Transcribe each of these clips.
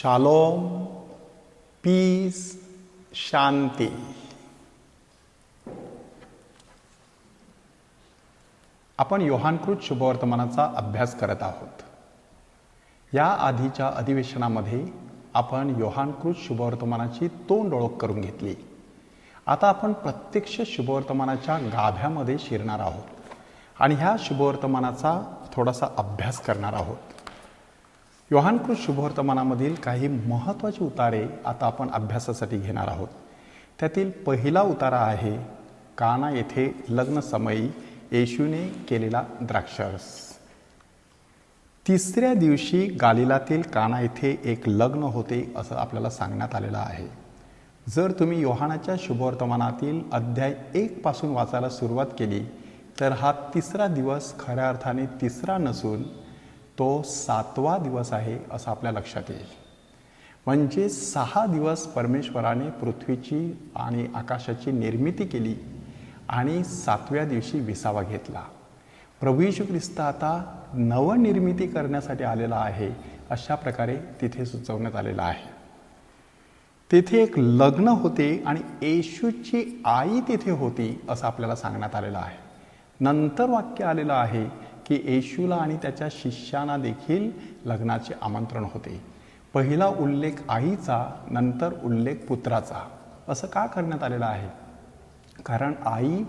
Shalom, piece, शांती. आपण योहानकृत शुभवर्तमानाचा अभ्यास करत आहोत. या आधीच्या अधिवेशनामध्ये आपण योहानकृत शुभवर्तमानाची तोंड ओळख करून घेतली. आता आपण प्रत्यक्ष शुभवर्तमानाच्या गाभ्यामध्ये शिरणार आहोत आणि ह्या शुभवर्तमानाचा थोडासा अभ्यास करणार आहोत. योहानकृत शुभवर्तमानामधील काही महत्त्वाचे उतारे आता आपण अभ्यासासाठी घेणार आहोत. त्यातील पहिला उतारा आहे काना येथे लग्नसमयी येशूने केलेला द्राक्षारस. तिसऱ्या दिवशी गालिलातील काना येथे एक लग्न होते असं आपल्याला सांगण्यात आलेलं आहे. जर तुम्ही योहानाच्या शुभवर्तमानातील अध्याय 1 पासून वाचायला सुरुवात केली तर हा तिसरा दिवस खऱ्या अर्थाने तिसरा नसून तो 7वा दिवस आहे असं आपल्या लक्षात येईल. म्हणजे 6 दिवस परमेश्वराने पृथ्वीची आणि आकाशाची निर्मिती केली आणि 7व्या दिवशी विसावा घेतला. प्रभू येशू ख्रिस्त आता नवनिर्मिती करण्यासाठी आलेला आहे अशा प्रकारे तिथे सुचवण्यात आलेलं आहे. तेथे एक लग्न होते आणि येशूची आई तिथे होती असं आपल्याला सांगण्यात आलेलं आहे. नंतर वाक्य आलेलं आहे की येशूला आणि त्याच्या शिष्यांना देखील लग्नाचे आमंत्रण होते. पहिला उल्लेख आईचा, नंतर उल्लेख पुत्राचा. असं का करण्यात आलेलं आहे? कारण आई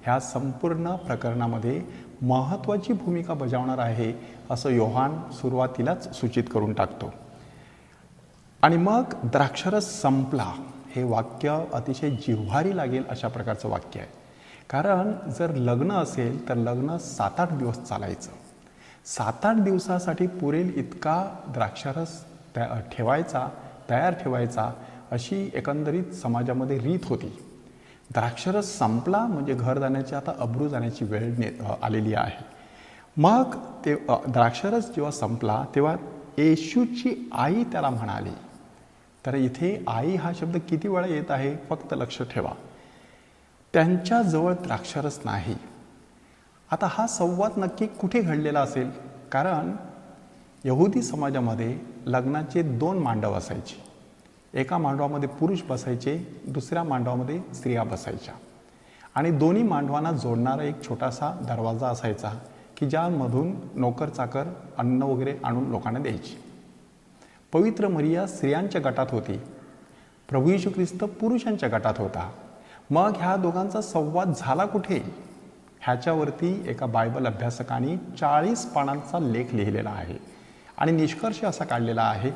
ह्या संपूर्ण प्रकरणामध्ये महत्त्वाची भूमिका बजावणार आहे असं योहान सुरुवातीलाच सूचित करून टाकतो. आणि मग द्राक्षरस संपला हे वाक्य अतिशय जिव्हारी लागेल अशा प्रकारचं वाक्य आहे. कारण जर लग्न असेल तर लग्न 7-8 दिवस चालायचं. 7-8 दिवसासाठी पुरेल इतका द्राक्षारस तयार ठेवायचा अशी एकंदरीत समाजामध्ये रीत होती. द्राक्षरस संपला म्हणजे घर जाण्याची आता अब्रू जाण्याची वेळ आलेली आहे. मग ते द्राक्षरस जेव्हा संपला तेव्हा येशूची आई त्याला म्हणाली. तर इथे आई हा शब्द किती वेळा येत आहे फक्त लक्ष ठेवा. त्यांच्याजवळ द्राक्षरस नाही. आता हा संवाद नक्की कुठे घडलेला असेल? कारण यहुदी समाजामध्ये लग्नाचे 2 मांडव असायचे. एका मांडवामध्ये पुरुष बसायचे, दुसऱ्या मांडवामध्ये स्त्रिया बसायच्या आणि दोन्ही मांडवांना जोडणारा एक छोटासा दरवाजा असायचा की ज्यामधून नोकर चाकर अन्न वगैरे आणून लोकांना द्यायची. पवित्र मरिया स्त्रियांच्या गटात होती, प्रभू येशू ख्रिस्त पुरुषांच्या गटात होता. मग ह्या दोघांचा संवाद झाला कुठे? ह्याच्यावरती एका बायबल अभ्यासकाने 40 पानांचा लेख लिहिलेला आहे आणि निष्कर्ष असा काढलेला आहे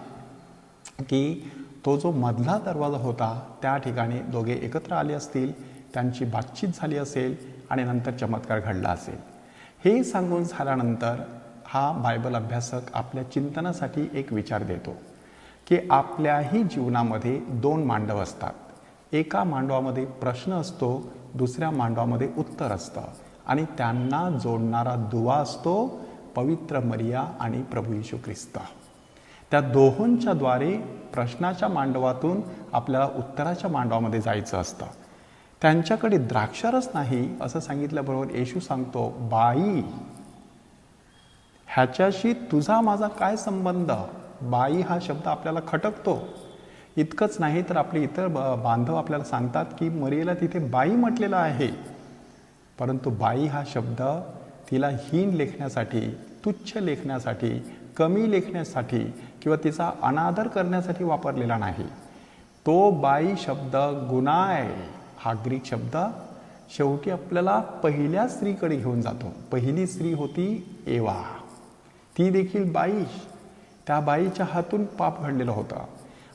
की तो जो मधला दरवाजा होता त्या ठिकाणी दोघे एकत्र आले असतील, त्यांची बातचीत झाली असेल आणि नंतर चमत्कार घडला असेल. हे सांगून झाल्यानंतर हा बायबल अभ्यासक आपल्या चिंतनासाठी एक विचार देतो की आपल्याही जीवनामध्ये 2 मांडव असतात. एका मांडवामध्ये प्रश्न असतो, दुसऱ्या मांडवामध्ये उत्तर असतं आणि त्यांना जोडणारा दुवा असतो पवित्र मरिया आणि प्रभू येशू ख्रिस्त. त्या दोहोंच्या द्वारे प्रश्नाच्या मांडवातून आपल्याला उत्तराच्या मांडवामध्ये जायचं असतं. त्यांच्याकडे द्राक्षारस नाही असं सांगितल्याबरोबर येशू सांगतो, बाई ह्याच्याशी तुझा माझा काय संबंध? बाई हा शब्द आपल्याला खटकतो. इतकंच नाही तर आपले इतर बांधव आपल्याला सांगतात की मरियेला तिथे बाई म्हटलेलं आहे. परंतु बाई हा शब्द तिला हीन लेखण्यासाठी, तुच्छ लेखण्यासाठी, कमी लेखण्यासाठी किंवा तिचा अनादर करण्यासाठी वापरलेला नाही. तो बाई शब्द गुणाय हा ग्रीक शब्द शेवटी आपल्याला पहिल्या स्त्रीकडे घेऊन जातो. पहिली स्त्री होती एवा, ती देखील बाई. त्या बाईच्या हातून पाप घडलेलं होतं.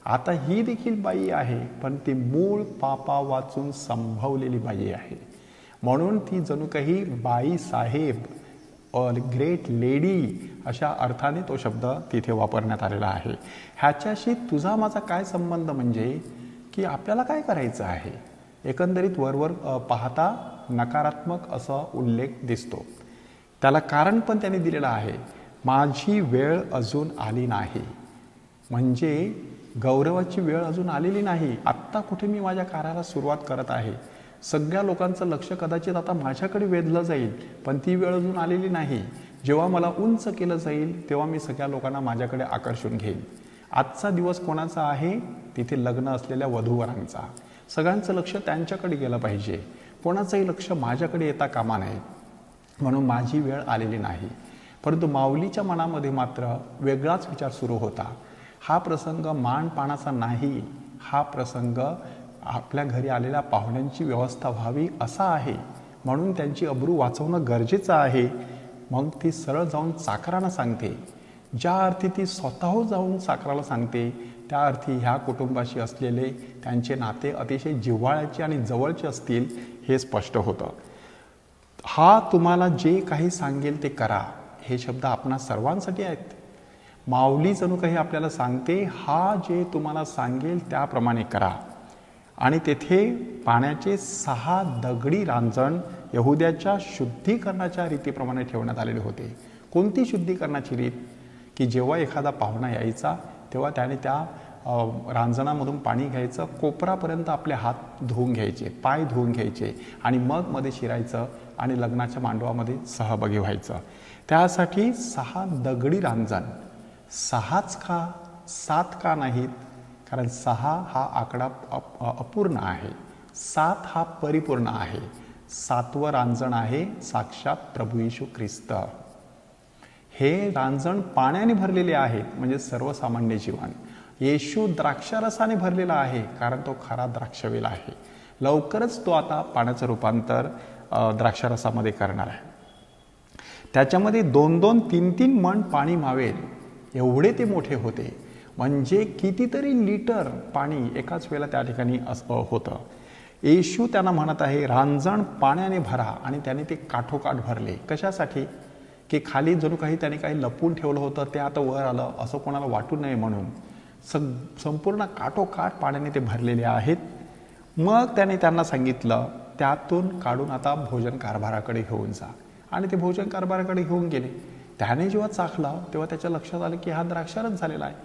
आता ही देखील बाई आहे पण ती मूळ पापा वाचून संभवलेली बाई आहे. म्हणून ती जणू काही बाई साहेब, ग्रेट लेडी अशा अर्थाने तो शब्द तिथे वापरण्यात आलेला आहे. ह्याच्याशी तुझा माझा काय संबंध म्हणजे की आपल्याला काय करायचं आहे? एकंदरीत वरवर पाहता नकारात्मक असा उल्लेख दिसतो. त्याला कारण पण त्याने दिलेलं आहे, माझी वेळ अजून आली नाही. म्हणजे गौरवाची वेळ अजून आलेली नाही. आत्ता कुठे मी माझ्या कार्याला सुरुवात करत आहे. सगळ्या लोकांचं लक्ष कदाचित आता माझ्याकडे वेधलं जाईल पण ती वेळ अजून आलेली नाही. जेव्हा मला उंच केलं जाईल तेव्हा मी सगळ्या लोकांना माझ्याकडे आकर्षून घेईन. आजचा दिवस कोणाचा आहे? तिथे लग्न असलेल्या वधूवरांचा. सगळ्यांचं लक्ष त्यांच्याकडे गेलं पाहिजे. कोणाचंही लक्ष माझ्याकडे येता कामा नये, म्हणून माझी वेळ आलेली नाही. परंतु माऊलीच्या मनामध्ये मात्र वेगळाच विचार सुरू होता. हा प्रसंग मानपानाचा नाही, हा प्रसंग आपल्या घरी आलेल्या पाहुण्यांची व्यवस्था व्हावी असा आहे, म्हणून त्यांची अब्रू वाचवणं गरजेचं आहे. मग ती सरळ जाऊन चाकरांना सांगते. ज्या अर्थी ती स्वतःहून जाऊन चाकराला सांगते, त्या अर्थी ह्या कुटुंबाशी असलेले त्यांचे नाते अतिशय जिव्हाळ्याचे आणि जवळचे असतील हे स्पष्ट होतं. हा तुम्हाला जे काही सांगेल ते करा, हे शब्द आपणा सर्वांसाठी आहेत. माऊली जणू काही आपल्याला सांगते, हा जे तुम्हाला सांगेल त्याप्रमाणे करा. आणि तेथे पाण्याचे 6 दगडी रांजण यहुद्याच्या शुद्धीकरणाच्या रीतीप्रमाणे ठेवण्यात आलेले होते. कोणती शुद्धीकरणाची रीत? की जेव्हा एखादा पाहुणा यायचा तेव्हा त्याने त्या रांजणामधून पाणी घ्यायचं, कोपरापर्यंत आपले हात धुवून घ्यायचे, पाय धुवून घ्यायचे आणि मग मध्ये शिरायचं आणि लग्नाच्या मांडवामध्ये सहभागी व्हायचं. त्यासाठी 6 दगडी रांजण. 6च का, 7 का नाहीत? कारण 6 हा आकडा अपूर्ण आहे, 7 हा परिपूर्ण आहे. 7वं रांजण आहे साक्षात प्रभू येशू ख्रिस्त. हे रांजण पाण्याने भरलेले आहेत, म्हणजे सर्वसामान्य जीवन. येशू द्राक्षारसाने भरलेला आहे, कारण तो खरा द्राक्षवेल आहे. लवकरच तो आता पाण्याचं रूपांतर द्राक्षारसामध्ये करणार आहे. त्याच्यामध्ये 2-2, 3-3 मण पाणी मावेल एवढे ते मोठे होते. म्हणजे कितीतरी लिटर पाणी एकाच वेळेला त्या ठिकाणी होतं. येशू त्यांना म्हणत आहे, रांजण पाण्याने भरा. आणि त्याने ते काठोकाठ भरले. कशासाठी? की खाली जणू काही काही लपून ठेवलं होतं, ते आता वर आलं असं कोणाला वाटू नये म्हणून संपूर्ण काठोकाठ पाण्याने ते भरलेले आहेत. मग त्याने त्यांना सांगितलं, त्यातून काढून आता भोजन कारभाराकडे घेऊन जा. आणि ते भोजन कारभाराकडे घेऊन गेले. त्याने जेव्हा चाखलं तेव्हा त्याच्या लक्षात आलं की हा द्राक्षारस झालेला आहे.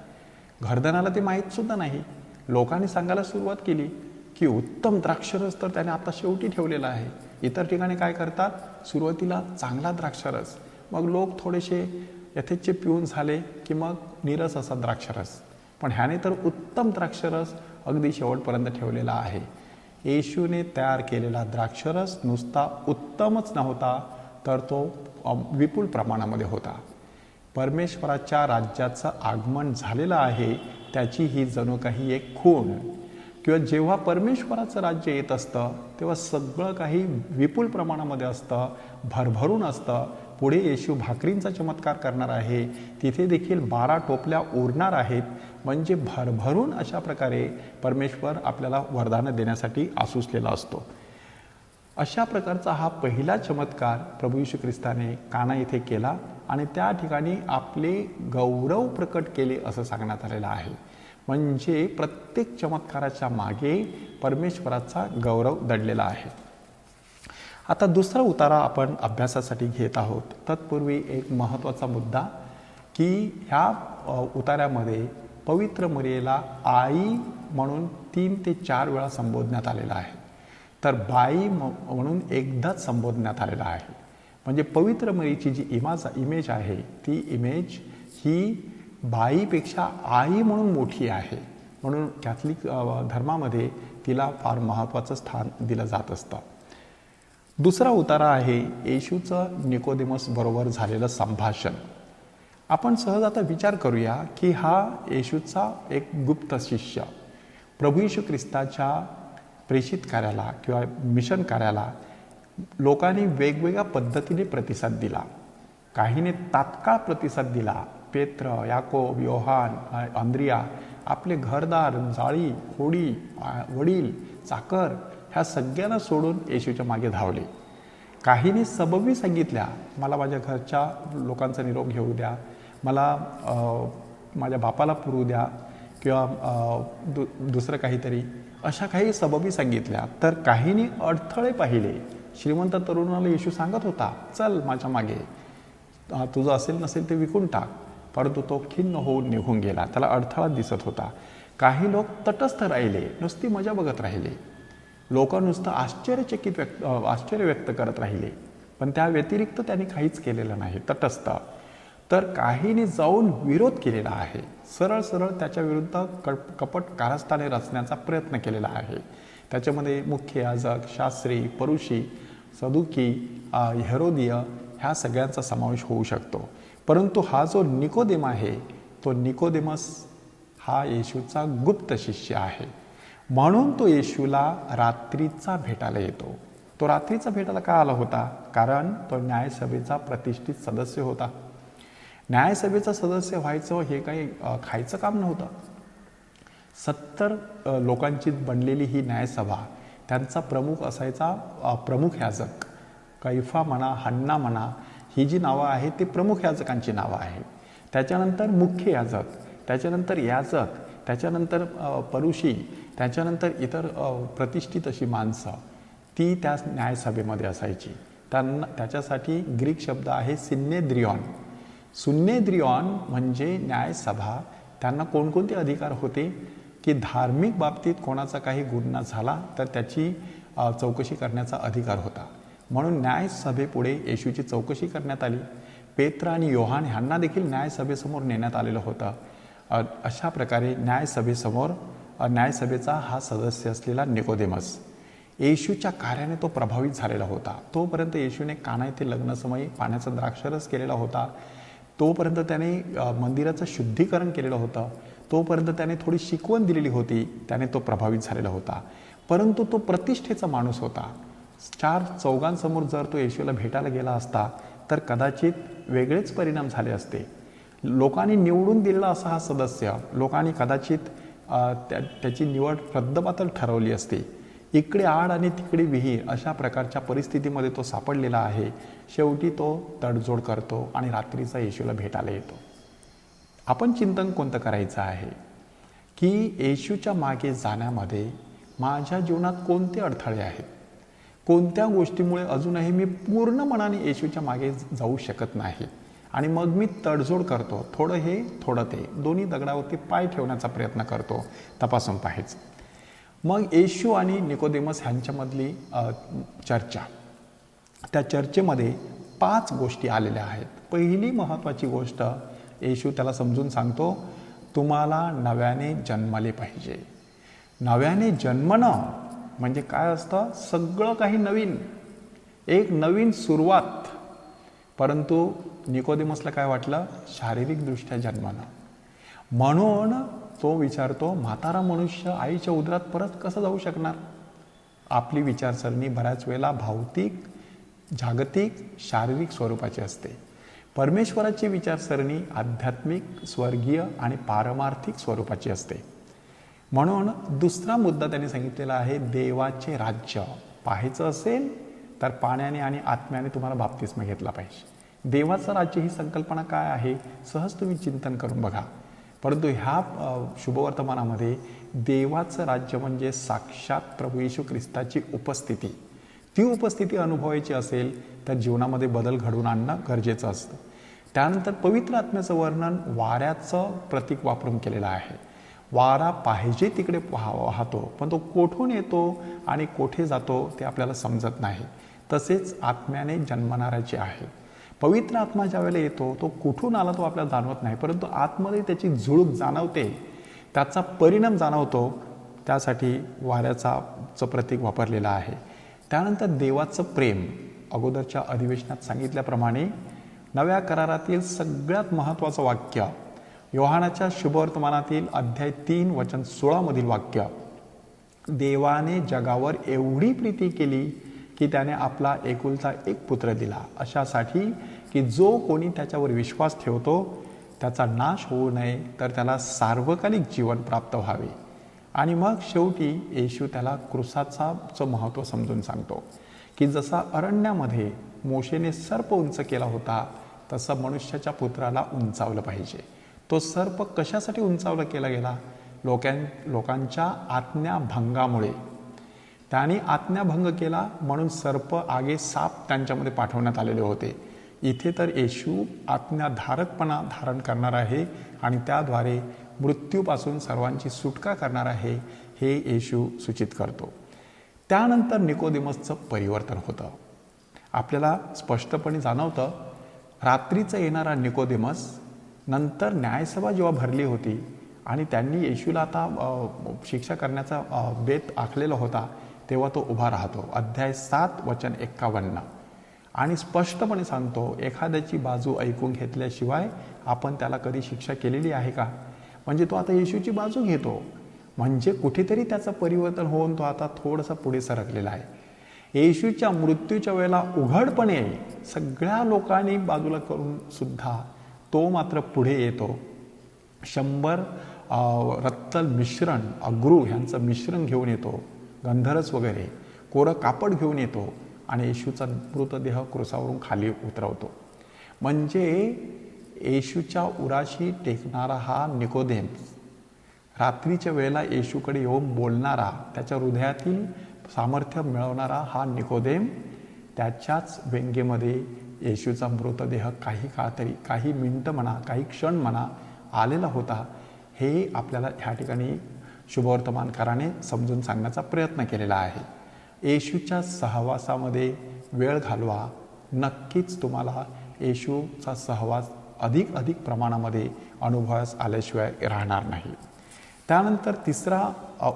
घरधनाला ते माहीतसुद्धा नाही. लोकांनी सांगायला सुरुवात केली की उत्तम द्राक्षरस तर त्याने आता शेवटी ठेवलेला आहे. इतर ठिकाणी काय करतात? सुरुवातीला चांगला द्राक्षरस, मग लोक थोडेसे यथेच्छ पिऊन झाले की मग नीरस असा द्राक्षरस. पण ह्याने तर उत्तम द्राक्षरस अगदी शेवटपर्यंत ठेवलेला आहे. येशूने तयार केलेला द्राक्षरस नुसता उत्तमच नव्हता, तर तो विपुल प्रमाणामध्ये होता. परमेश्वराच्या राज्याचं आगमन झालेलं आहे, त्याची ही जणू काही एक खूण. किंवा जेव्हा परमेश्वराचं राज्य येत असतं तेव्हा सगळं काही विपुल प्रमाणामध्ये असतं, भरभरून असतं. पुढे येशू भाकरींचा चमत्कार करणार आहे, तिथे देखील 12 टोपल्या उरणार आहेत. म्हणजे भरभरून अशा प्रकारे परमेश्वर आपल्याला वरदानं देण्यासाठी आसुसलेला असतो. अशा प्रकारचा हा पहिला चमत्कार प्रभू येशू ख्रिस्ताने काना येथे केला आणि त्या ठिकाणी आपले गौरव प्रकट केले असं सांगण्यात आलेलं आहे. म्हणजे प्रत्येक चमत्काराच्या मागे परमेश्वराचा गौरव दडलेला आहे. आता दुसरा उतारा आपण अभ्यासासाठी घेत आहोत. तत्पूर्वी एक महत्त्वाचा मुद्दा की ह्या उतार्यामध्ये पवित्र मरियेला आई म्हणून 3 ते 4 वेळा संबोधण्यात आलेला आहे, तर बाई म्हणून एकदाच संबोधण्यात आलेला आहे. म्हणजे पवित्र मरियेची जी इमेज आहे ती इमेज ही बाईपेक्षा आई म्हणून मोठी आहे. म्हणून कॅथलिक धर्मामध्ये तिला फार महत्त्वाचं स्थान दिलं जात असतं. दुसरा उतारा आहे येशूचं निकोदेमस बरोबर झालेलं संभाषण. आपण सहज आता विचार करूया की हा येशूचा एक गुप्त शिष्य प्रभू येशू ख्रिस्ताच्या प्रेषित कार्याला किंवा मिशन कार्याला लोकांनी वेगवेगळ्या पद्धतीने प्रतिसाद दिला. काहीने तात्काळ प्रतिसाद दिला. पेत्र, याकोब, योहान, अंद्रिया आपले घरदार, जाळी, होडी, वडील, चाकर ह्या सगळ्यांना सोडून येशूच्या मागे धावले. काहींनी सबबी सांगितल्या, मला माझ्या घरच्या लोकांचा निरोप घेऊ द्या, मला माझ्या बापाला पुरू द्या किंवा दुसरं काहीतरी, अशा काही सबबी सांगितल्या. तर काहींनी अडथळे पाहिले. श्रीमंत तरुणाला येशू सांगत होता, चल माझ्या मागे, तुझं असेल नसेल ते विकून टाक. परंतु तो खिन्न होऊन निघून गेला. त्याला अडथळा दिसत होता. काही लोक तटस्थ राहिले, नुसती मजा बघत राहिले. लोक नुसतं आश्चर्य व्यक्त करत राहिले, पण त्या व्यतिरिक्त त्यांनी काहीच केलेलं नाही, तटस्थ. तर काहींनी जाऊन विरोध केलेला आहे, सरळ सरळ त्याच्या विरुद्ध कपट कारस्थाने रचण्याचा प्रयत्न केलेला आहे. त्याच्यामध्ये मुख्य याजक, शास्त्री, परुषी, सदुकी, हेरोदीय ह्या सगळ्यांचा समावेश होऊ शकतो. परंतु हा जो निकोदेम आहे, तो निकोदेमस हा येशूचा गुप्त शिष्य आहे. म्हणून तो येशूला रात्रीचा भेटायला येतो. तो रात्रीचा भेटायला का आला होता? कारण तो न्यायसभेचा प्रतिष्ठित सदस्य होता. न्यायसभेचा सदस्य व्हायचं हे काही खायचं काम नव्हतं. 70 लोकांची बनलेली ही न्यायसभा, त्यांचा प्रमुख असायचा प्रमुख याजक. कैफा म्हणा, हन्ना म्हणा, ही जी नावं आहेत ती प्रमुख याजकांची नावं आहेत. त्याच्यानंतर मुख्य याजक, त्याच्यानंतर याजक, त्याच्यानंतर परुषी, त्याच्यानंतर इतर प्रतिष्ठित अशी माणसं ती त्या न्यायसभेमध्ये असायची. त्याच्यासाठी ग्रीक शब्द आहे सिन्नेद्रियॉन. सुन्नेद्रियॉन म्हणजे न्यायसभा. त्यांना कोणकोणते अधिकार होते की धार्मिक बाबतीत कोणाचा काही गुन्हा झाला तर त्याची चौकशी करण्याचा अधिकार होता. म्हणून न्यायसभेपुढे येशूची चौकशी करण्यात आली. पेत्र आणि योहान ह्यांना देखील न्यायसभेसमोर नेण्यात आलेलं होतं. अशा प्रकारे न्यायसभेचा हा सदस्य असलेला निकोदेमस येशूच्या कार्याने तो प्रभावित झालेला होता. तोपर्यंत येशूने काना येथे लग्नसमयी पाण्याचा द्राक्षरस केलेला होता. तोपर्यंत त्याने मंदिराचं शुद्धीकरण केलेलं होतं. तोपर्यंत त्याने थोडी शिकवण दिलेली होती. त्याने तो प्रभावित झालेला होता. परंतु तो प्रतिष्ठेचा माणूस होता. 4 चौघांसमोर जर तो येशूला भेटायला गेला असता तर कदाचित वेगळेच परिणाम झाले असते. लोकांनी निवडून दिलेला असा हा सदस्य, लोकांनी कदाचित त्याची निवड रद्दबातल ठरवली असती. इकडे आड आणि तिकडे विहीर अशा प्रकारच्या परिस्थितीमध्ये तो सापडलेला आहे. शेवटी तो तडजोड करतो आणि रात्रीचा येशूला भेटायला येतो. आपण चिंतन कोणतं करायचं आहे की येशूच्या मागे जाण्यामध्ये माझ्या जीवनात कोणते अडथळे आहेत, कोणत्या गोष्टीमुळे अजूनही मी पूर्ण मनाने येशूच्या मागे जाऊ शकत नाही आणि मग मी तडजोड करतो. थोडं हे थोडं ते, दोन्ही दगडावरती पाय ठेवण्याचा प्रयत्न करतो. तपासून पाहायचं. मग येशू आणि निकोदेमस ह्यांच्यामधली चर्चा, त्या चर्चेमध्ये 5 गोष्टी आलेल्या आहेत. पहिली महत्त्वाची गोष्ट येशू त्याला समजून सांगतो, तुम्हाला नव्याने जन्मले पाहिजे. नव्याने जन्मणं म्हणजे काय असतं? सगळं काही नवीन, एक नवीन सुरुवात. परंतु निकोदेमसला काय वाटलं? शारीरिकदृष्ट्या जन्मणं. म्हणून तो विचारतो, म्हातारा मनुष्य आईच्या उदरात परत कसं जाऊ शकणार? आपली विचारसरणी बऱ्याच वेळेला भौतिक, जागतिक, शारीरिक स्वरूपाची असते. परमेश्वराची विचारसरणी आध्यात्मिक, स्वर्गीय आणि पारमार्थिक स्वरूपाची असते. म्हणून दुसरा मुद्दा त्यांनी सांगितलेला आहे, देवाचे राज्य पाहायचं असेल तर पाण्याने आणि आत्म्याने तुम्हाला बाप्तिस्मा घेतला पाहिजे. देवाचं राज्य ही संकल्पना काय आहे? सहज तुम्ही चिंतन करून बघा. परंतु ह्या शुभवर्तमानामध्ये देवाचं राज्य म्हणजे साक्षात प्रभू येशू ख्रिस्ताची उपस्थिती. ती उपस्थिती अनुभवायची असेल तर जीवनामध्ये बदल घडवून आणणं गरजेचं असतं. त्यानंतर पवित्र आत्म्याचं वर्णन वाऱ्याचं प्रतीक वापरून केलेलं आहे. वारा पाहिजे तिकडे वाहतो, पण तो कोठून येतो आणि कोठे जातो ते आपल्याला समजत नाही. तसेच आत्म्याने जन्मणाऱ्याचे आहे. पवित्र आत्मा ज्या वेळेला येतो तो कुठून आला तो आपल्याला जाणवत नाही, परंतु आतमध्ये त्याची झुळूक जाणवते, त्याचा परिणाम जाणवतो. त्यासाठी वाऱ्याचं प्रतीक वापरलेलं आहे. त्यानंतर देवाचं प्रेम, अगोदरच्या अधिवेशनात सांगितल्याप्रमाणे नव्या करारातील सगळ्यात महत्त्वाचं वाक्य, योहानाच्या शुभवर्तमानातील अध्याय 3 वचन 16 मधील वाक्य, देवाने जगावर एवढी प्रीती केली की त्याने आपला एकुलता एक पुत्र दिला, अशासाठी की जो कोणी त्याच्यावर विश्वास ठेवतो त्याचा नाश होऊ नये तर त्याला सार्वकालिक जीवन प्राप्त व्हावे. आणि मग शेवटी येशू त्याला क्रूसाचं महत्त्व समजून सांगतो की जसा अरण्यामध्ये मोशेने सर्प उंच केला होता तसं मनुष्याच्या पुत्राला उंचावलं पाहिजे. तो सर्प कशासाठी उंचावला केला गेला? लोकांच्या आज्ञाभंगामुळे. त्याने आज्ञाभंग केला म्हणून सर्प आगे साप त्यांच्यामध्ये पाठवण्यात आलेले होते. इथे तर येशू आज्ञाधारकपणा धारण करणार आहे आणि त्याद्वारे मृत्यूपासून सर्वांची सुटका करणार आहे, हे येशू सूचित करतो. त्यानंतर निकोदेमसचं परिवर्तन होतं. आपल्याला स्पष्टपणे जाणवतं रात्रीचा येणारा निकोदेमस, नंतर न्यायसभा जेव्हा भरली होती आणि त्यांनी येशूला आता शिक्षा करण्याचा बेत आखलेला होता, तेव्हा तो उभा राहतो. अध्याय 7 वचन 51. आणि स्पष्टपणे सांगतो, एखाद्याची बाजू ऐकून घेतल्याशिवाय आपण त्याला कधी शिक्षा केलेली आहे का? म्हणजे तो आता येशूची बाजू घेतो. म्हणजे कुठेतरी त्याचं परिवर्तन होऊन तो आता थोडंसं पुढे सरकलेला आहे. येशूच्या मृत्यूच्या वेळेला उघडपणे सगळ्या लोकांनी बाजूला करून सुद्धा तो मात्र पुढे येतो. 100 रत्तल मिश्रण, अग्रू ह्यांचं मिश्रण घेऊन येतो, गंधरस वगैरे कोरं कापड घेऊन येतो आणि येशूचा मृतदेह क्रूसावरून खाली उतरवतो. म्हणजे येशूच्या उराशी टेकणारा हा निकोदेमस, रात्रीच्या वेळेला येशूकडे येऊन बोलणारा, त्याच्या हृदयातील सामर्थ्य मिळवणारा हा निकोदेम, त्याच्याच व्यंगेमध्ये येशूचा मृतदेह काही काळ तरी, काही मिनिटं म्हणा, काही क्षण म्हणा, आलेला होता. हे आपल्याला ह्या ठिकाणी शुभवर्तमानकाराने समजून सांगण्याचा प्रयत्न केलेला आहे. येशूच्या सहवासामध्ये वेळ घालवा. नक्कीच तुम्हाला येशूचा सहवास अधिक प्रमाणामध्ये अनुभवास आल्याशिवाय राहणार नाही. त्यानंतर तिसरा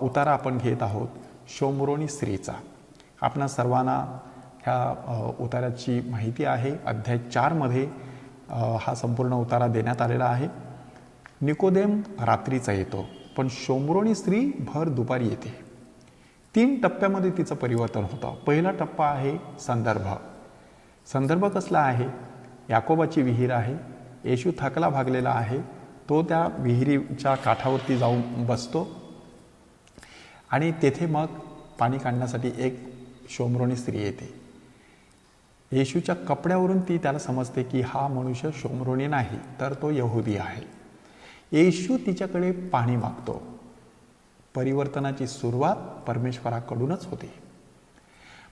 उतारा आपण घेत आहोत शोम्रोनी स्त्रीचा. आपणा सर्वांना ह्या उताराची माहिती आहे. अध्याय 4 हा संपूर्ण उतारा देण्यात आलेला आहे. निकोदेम रात्रीचा येतो, पण शोम्रोनी स्त्री भर दुपारी येते. 3 टप्प्यामध्ये तिचं परिवर्तन होतं. पहिला टप्पा आहे संदर्भ. संदर्भ कसला आहे? याकोबाची विहीर आहे. येशू थकला भागलेला आहे. तो त्या विहिरीच्या काठावरती जाऊन बसतो आणि तेथे मग पाणी काढण्यासाठी एक शोम्रोनी स्त्री येते. येशूच्या कपड्यावरून ती त्याला समजते की हा मनुष्य शोम्रोनी नाही, तर तो यहुदी आहे. येशू तिच्याकडे पाणी मागतो. परिवर्तनाची सुरुवात परमेश्वराकडूनच होते.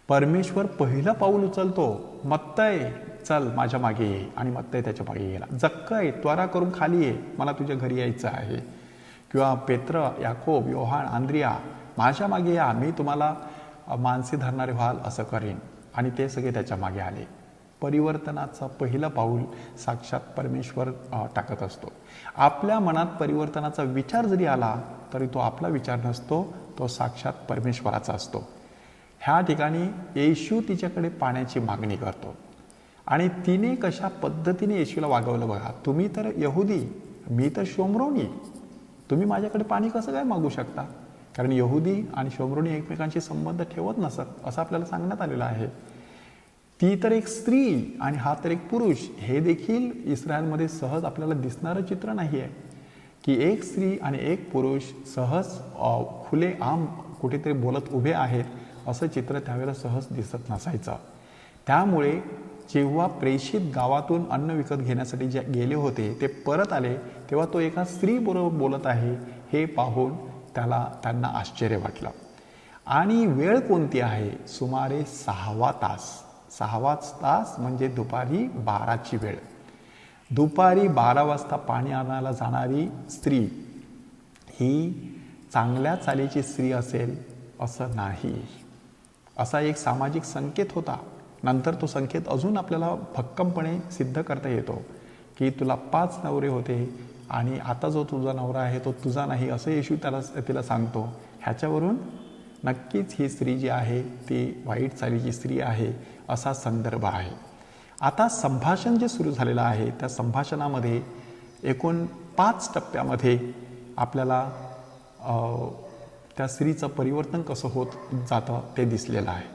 परमेश्वर पहिलं पाऊल उचलतो. मत्तय, चल माझ्या मागे ये. आणि मत्तय त्याच्या मागे गेला. जक्कय, त्वरा करून खाली ये, मला तुझ्या घरी यायचं आहे. किंवा पेत्र, याकोब, योहान, आंद्रिया, माझ्या मागे या, मी तुम्हाला माणसे धरणारे व्हाल असं करेन. आणि ते सगळे त्याच्या मागे आले. परिवर्तनाचं पहिलं पाऊल साक्षात परमेश्वर टाकत असतो. आपल्या मनात परिवर्तनाचा विचार जरी आला तरी तो आपला विचार नसतो, तो साक्षात परमेश्वराचा असतो. ह्या ठिकाणी येशू तिच्याकडे पाण्याची मागणी करतो आणि तिने कशा पद्धतीने येशूला वागवलं बघा. तुम्ही तर यहुदी, मी तर शोम्रोनी, तुम्ही माझ्याकडे पाणी कसं काय मागू शकता? कारण यहुदी आणि शोम्रोनी एकमेकांशी संबंध ठेवत नसत असं आपल्याला सांगण्यात आलेलं आहे. ती तर एक स्त्री आणि हा तर एक पुरुष. हे देखील इस्रायलमध्ये सहज आपल्याला दिसणारं चित्र नाही आहे की एक स्त्री आणि एक पुरुष सहज खुले आम कुठेतरी बोलत उभे आहेत, असं चित्र त्यावेळेला सहज दिसत नसायचं. त्यामुळे जेव्हा प्रेषित गावातून अन्न विकत घेण्यासाठी जे गेले होते ते परत आले, तेव्हा तो एका स्त्रीबरोबर बोलत आहे हे पाहून त्यांना आश्चर्य वाटलं. आणि वेळ कोणती आहे? सुमारे 6वा तास. 6वाच तास म्हणजे दुपारी 12ची वेळ. दुपारी 12 वाजता पाणी आणायला जाणारी स्त्री ही चांगल्या चालीची स्त्री असेल असं नाही. असा एक सामाजिक संकेत होता. नंतर तो संकेत अजून आपल्याला भक्कमपणे सिद्ध करता येतो की तुला 5 नवरे होते आणि आता जो तुझा नवरा आहे तो तुझा नाही, असं येशू तिला सांगतो. ह्याच्यावरून नक्कीच ही स्त्री जी आहे ती वाईट चालीची स्त्री आहे असा संदर्भ आहे. आता संभाषण जे सुरू झालेलं आहे त्या संभाषणामध्ये एकूण 5 टप्प्यामध्ये आपल्याला त्या स्त्रीचं परिवर्तन कसं होत जातं ते दिसलेलं आहे.